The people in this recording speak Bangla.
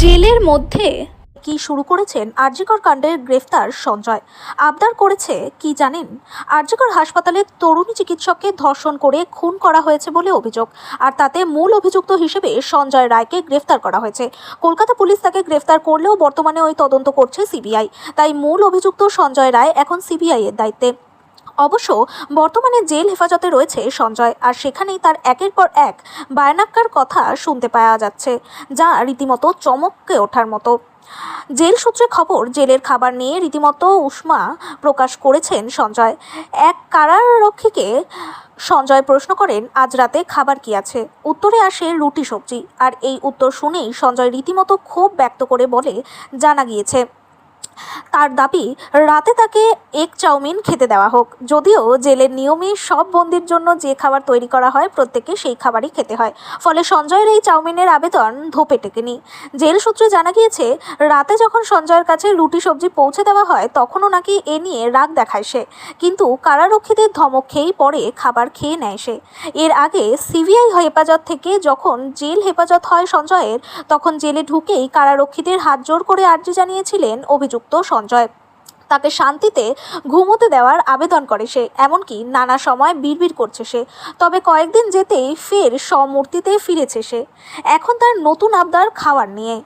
জেলের মধ্যে কি শুরু করেছেন আরজিকর কাণ্ডের গ্রেফতার সঞ্জয়। আবদার করেছে কি জানেন? আরজিকর হাসপাতালে তরুণী চিকিৎসককে ধর্ষণ করে খুন করা হয়েছে বলে অভিযোগ, আর তাতে মূল অভিযুক্ত হিসেবে সঞ্জয় রায়কে গ্রেফতার করা হয়েছে। কলকাতা পুলিশ তাকে গ্রেফতার করলেও বর্তমানে ওই তদন্ত করছে সিবিআই। তাই মূল অভিযুক্ত সঞ্জয় রায় এখন সিবিআই এর দায়িত্বে। অবশ্য বর্তমানে জেল হেফাজতে রয়েছে সঞ্জয়, আর সেখানেই তার একের পর এক বায়নাক্কার কথা শুনতে পাওয়া যাচ্ছে, যা রীতিমতো চমকে ওঠার মতো। জেল সূত্রে খবর, জেলের খাবার নিয়ে রীতিমতো উষ্মা প্রকাশ করেছেন সঞ্জয়। এক কারারক্ষীকে সঞ্জয় প্রশ্ন করেন, আজ রাতে খাবার কি আছে? উত্তরে আসে রুটি সবজি। আর এই উত্তর শুনেই সঞ্জয় রীতিমতো ক্ষোভ ব্যক্ত করে বলে, জানা গিয়েছে তার দাবি রাতে তাকে এগ চাউমিন খেতে দেওয়া হোক। যদিও জেলের নিয়মে সব বন্দির জন্য যে খাবার তৈরি করা হয় প্রত্যেককে সেই খাবারই খেতে হয়, ফলে সঞ্জয়ের এই চাউমিনের আবেদন ধোপে টেকেনি। জেল সূত্রে জানা গিয়েছে, রাতে যখন সঞ্জয়ের কাছে রুটি সবজি পৌঁছে দেওয়া হয় তখনও নাকি এ নিয়ে রাগ দেখায় সে, কিন্তু কারারক্ষীদের ধমক খেয়েই পরে খাবার খেয়ে নেয় সে। এর আগে সিবিআই হেফাজত থেকে যখন জেল হেফাজত হয় সঞ্জয়ের, তখন জেলে ঢুকেই কারারক্ষীদের হাত জোর করে আর্জি জানিয়েছিলেন অভিযুক্ত সঞ্জয়। তাকে শান্তিতে ঘুমোতে দেওয়ার আবেদন করে সে, এমনকি নানা সময় বিড়বিড় করছে সে। তবে কয়েকদিন যেতেই ফের স্বমূর্তিতে ফিরেছে সে। এখন তার নতুন আবদার খাওয়ার নিয়ে।